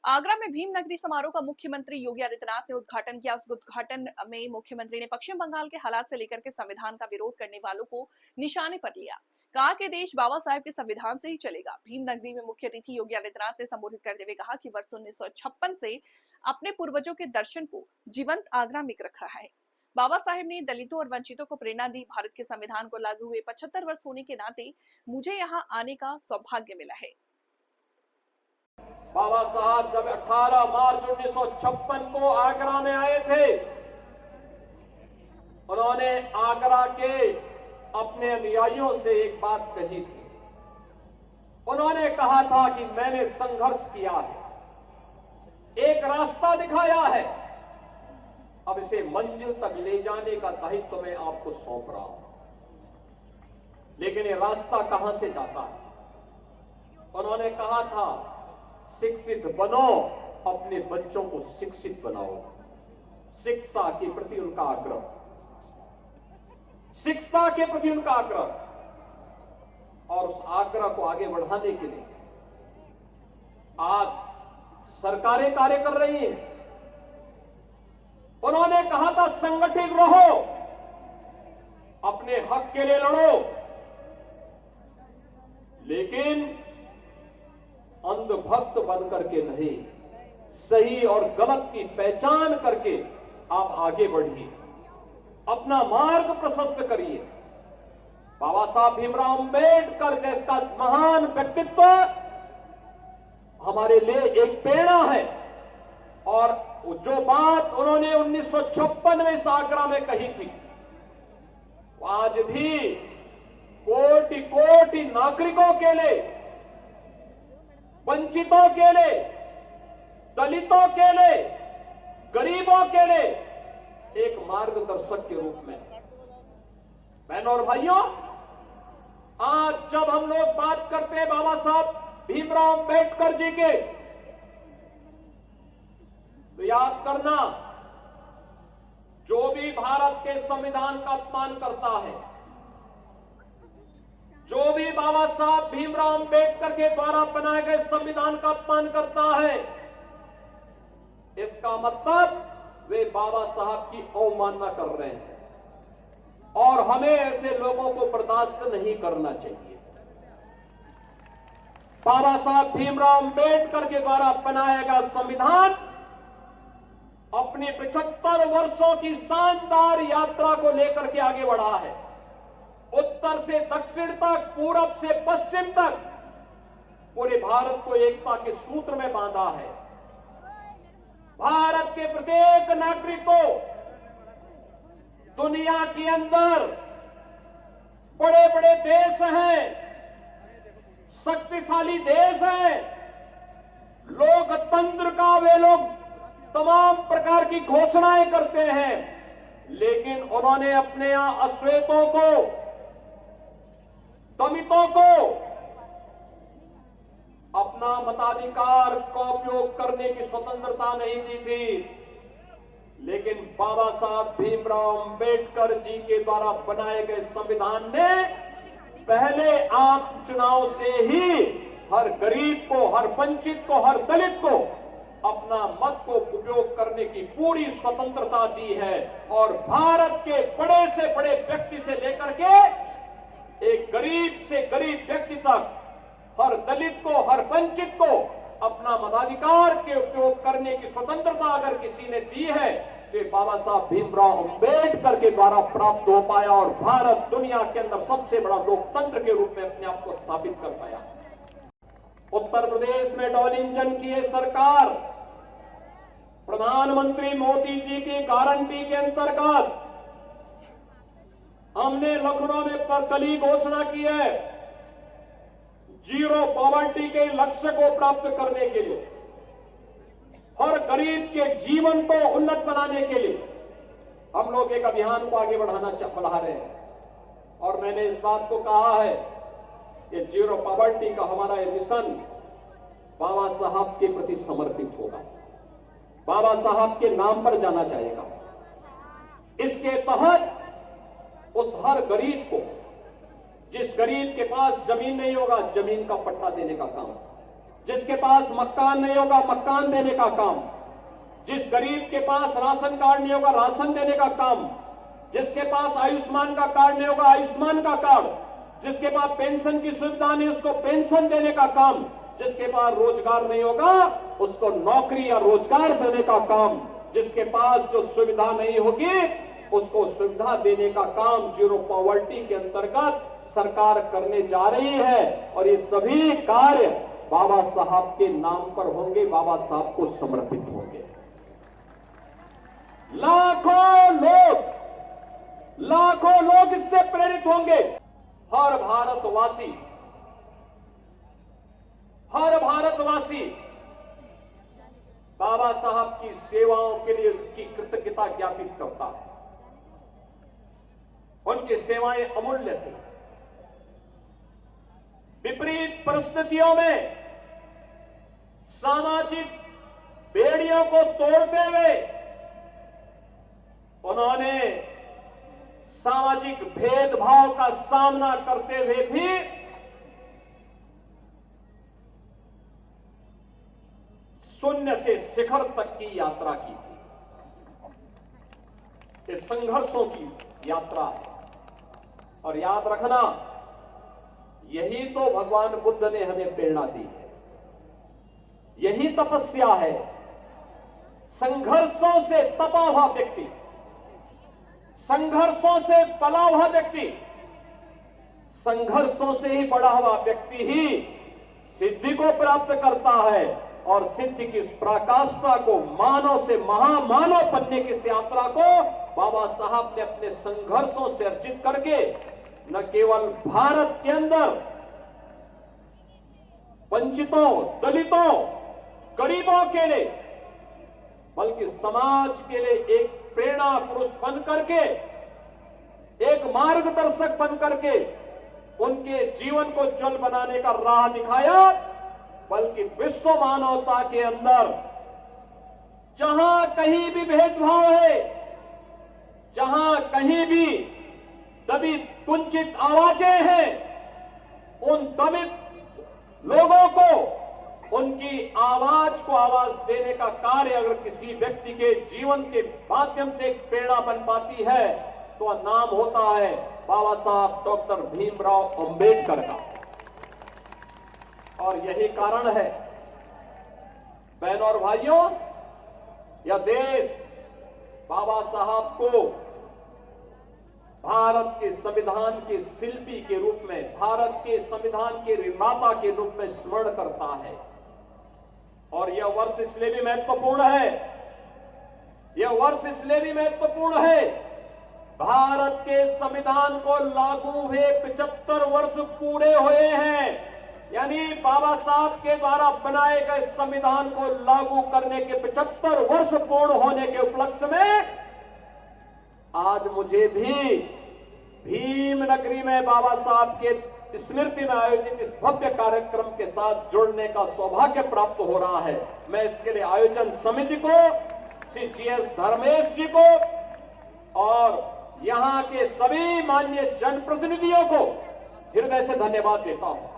आगरा में भीम नगरी समारोह का मुख्यमंत्री योगी आदित्यनाथ ने उद्घाटन किया। उस उद्घाटन में मुख्यमंत्री ने पश्चिम बंगाल के हालात से लेकर के संविधान का विरोध करने वालों को निशाने पर लिया। कहा कि देश बाबा साहेब के संविधान से ही चलेगा। भीम नगरी में मुख्य अतिथि योगी आदित्यनाथ ने संबोधित करते हुए कहा कि वर्ष 1956 से अपने पूर्वजों के दर्शन को जीवंत आगरा में रख रहा है। बाबा साहेब ने दलितों और वंचितों को प्रेरणा दी। भारत के संविधान को लागू हुए 75 वर्ष होने के नाते मुझे यहाँ आने का सौभाग्य मिला है। बाबा साहब जब 18 मार्च 1956 को आगरा में आए थे, उन्होंने आगरा के अपने अनुयायियों से एक बात कही थी। उन्होंने कहा था कि मैंने संघर्ष किया है, एक रास्ता दिखाया है, अब इसे मंजिल तक ले जाने का दायित्व मैं आपको सौंप रहा हूं। लेकिन ये रास्ता कहां से जाता है? उन्होंने कहा था, शिक्षित बनो, अपने बच्चों को शिक्षित बनाओ। शिक्षा के प्रति उनका आग्रह, शिक्षा के प्रति उनका आग्रह, और उस आग्रह को आगे बढ़ाने के लिए आज सरकारें कार्य कर रही हैं। उन्होंने कहा था, संगठित रहो, अपने हक के लिए लड़ो, लेकिन अंधभक्त बन करके नहीं, सही और गलत की पहचान करके आप आगे बढ़िए, अपना मार्ग प्रशस्त करिए। बाबा साहब भीमराव अंबेडकर जैसा महान व्यक्तित्व हमारे लिए एक प्रेरणा है। और जो बात उन्होंने 1956 में इस आगरा में कही थी, आज भी कोटि कोटि नागरिकों के लिए, वंचितों के लिए, दलितों के लिए, गरीबों के लिए एक मार्गदर्शक के रूप में। बहनों और भाइयों, आज जब हम लोग बात करते हैं बाबा साहब भीमराव अंबेडकर जी के, तो याद करना, जो भी भारत के संविधान का अपमान करता है, जो भी बाबा साहब भीमराव अंबेडकर के द्वारा बनाए गए संविधान का अपमान करता है, इसका मतलब वे बाबा साहब की अवमानना कर रहे हैं, और हमें ऐसे लोगों को बर्दाश्त नहीं करना चाहिए। बाबा साहब भीमराव अंबेडकर के द्वारा बनाया गया संविधान अपनी 75 वर्षों की शानदार यात्रा को लेकर के आगे बढ़ा है। उत्तर से दक्षिण तक, पूरब से पश्चिम तक पूरे भारत को एकता के सूत्र में बांधा है। भारत के प्रत्येक नागरिक को दुनिया के अंदर बड़े बड़े देश हैं, शक्तिशाली देश हैं, लोकतंत्र का वे लोग तमाम प्रकार की घोषणाएं करते हैं, लेकिन उन्होंने अपने यहां अश्वेतों को, दलितों को अपना मताधिकार का उपयोग करने की स्वतंत्रता नहीं दी थी। लेकिन बाबा साहब भीमराव अंबेडकर जी के द्वारा बनाए गए संविधान ने पहले आम चुनाव से ही हर गरीब को, हर वंचित को, हर दलित को अपना मत को उपयोग करने की पूरी स्वतंत्रता दी है। और भारत के बड़े से बड़े व्यक्ति से लेकर के एक गरीब से गरीब व्यक्ति तक, हर दलित को, हर वंचित को अपना मताधिकार के उपयोग करने की स्वतंत्रता अगर किसी ने दी है, तो बाबा साहब भीमराव अंबेडकर के द्वारा प्राप्त हो पाया, और भारत दुनिया के अंदर सबसे बड़ा लोकतंत्र के रूप में अपने आप को स्थापित कर पाया। उत्तर प्रदेश में डबल इंजन की यह सरकार प्रधानमंत्री मोदी जी की गारंटी के अंतर्गत हमने लखनऊ में कल ही घोषणा की है, जीरो पॉवर्टी के लक्ष्य को प्राप्त करने के लिए, हर गरीब के जीवन को उन्नत बनाने के लिए हम लोग एक अभियान को आगे बढ़ा रहे हैं। और मैंने इस बात को कहा है कि जीरो पॉवर्टी का हमारा ये मिशन बाबा साहब के प्रति समर्पित होगा, बाबा साहब के नाम पर जाना जाएगा। इसके तहत उस हर गरीब को, जिस गरीब के पास जमीन नहीं होगा, जमीन का पट्टा देने का काम, जिसके पास मकान नहीं होगा मकान देने का काम, जिस गरीब के पास राशन कार्ड नहीं होगा राशन देने का काम, जिसके पास आयुष्मान का कार्ड नहीं होगा आयुष्मान का कार्ड, जिसके पास पेंशन की सुविधा नहीं उसको पेंशन देने का काम, जिसके पास रोजगार नहीं होगा उसको नौकरी या रोजगार देने का काम, जिसके पास जो सुविधा नहीं होगी उसको सुविधा देने का काम जीरो पॉवर्टी के अंतर्गत सरकार करने जा रही है। और ये सभी कार्य बाबा साहब के नाम पर होंगे, बाबा साहब को समर्पित होंगे। लाखों लोग इससे प्रेरित होंगे। हर भारतवासी बाबा साहब की सेवाओं के लिए उनकी कृतज्ञता ज्ञापित करता है। उनकी सेवाएं अमूल्य थी। विपरीत परिस्थितियों में सामाजिक बेड़ियों को तोड़ते हुए उन्होंने सामाजिक भेदभाव का सामना करते हुए भी शून्य से शिखर तक की यात्रा की थी। ये संघर्षों की यात्रा है। और याद रखना, यही तो भगवान बुद्ध ने हमें प्रेरणा दी है। यही तपस्या है। संघर्षों से तपा हुआ व्यक्ति, संघर्षों से पला हुआ व्यक्ति, संघर्षों से ही बढ़ा हुआ व्यक्ति ही सिद्धि को प्राप्त करता है। और सिद्धि की इस पराकाष्ठा को, मानव से महामानव बनने की इस यात्रा को बाबा साहब ने अपने संघर्षों से अर्जित करके न केवल भारत के अंदर वंचितों, दलितों, गरीबों के लिए बल्कि समाज के लिए एक प्रेरणा पुरुष बन करके, एक मार्गदर्शक बन करके उनके जीवन को उज्जवल बनाने का राह दिखाया। बल्कि विश्व मानवता के अंदर जहां कहीं भी भेदभाव है, जहां कहीं भी दबित कुंचित आवाजें हैं, उन दबित लोगों को उनकी आवाज को आवाज देने का कार्य अगर किसी व्यक्ति के जीवन के माध्यम से एक प्रेरणा बन पाती है तो नाम होता है बाबा साहब डॉक्टर भीमराव अंबेडकर का। और यही कारण है बहनों और भाइयों, यह देश बाबा साहब को भारत के संविधान के शिल्पी के रूप में, भारत के संविधान के निर्माता के रूप में स्मरण करता है। और यह वर्ष इसलिए भी महत्वपूर्ण है, यह वर्ष इसलिए भी महत्वपूर्ण है, भारत के संविधान को लागू हुए 75 वर्ष पूरे हुए हैं। यानी बाबा साहब के द्वारा बनाए गए संविधान को लागू करने के 75 वर्ष पूर्ण होने के उपलक्ष्य में आज मुझे भी भीम नगरी में बाबा साहब के स्मृति में आयोजित इस भव्य कार्यक्रम के साथ जुड़ने का सौभाग्य प्राप्त हो रहा है। मैं इसके लिए आयोजन समिति को, श्री GS धर्मेश जी को और यहां के सभी माननीय जनप्रतिनिधियों को हृदय से धन्यवाद देता हूं।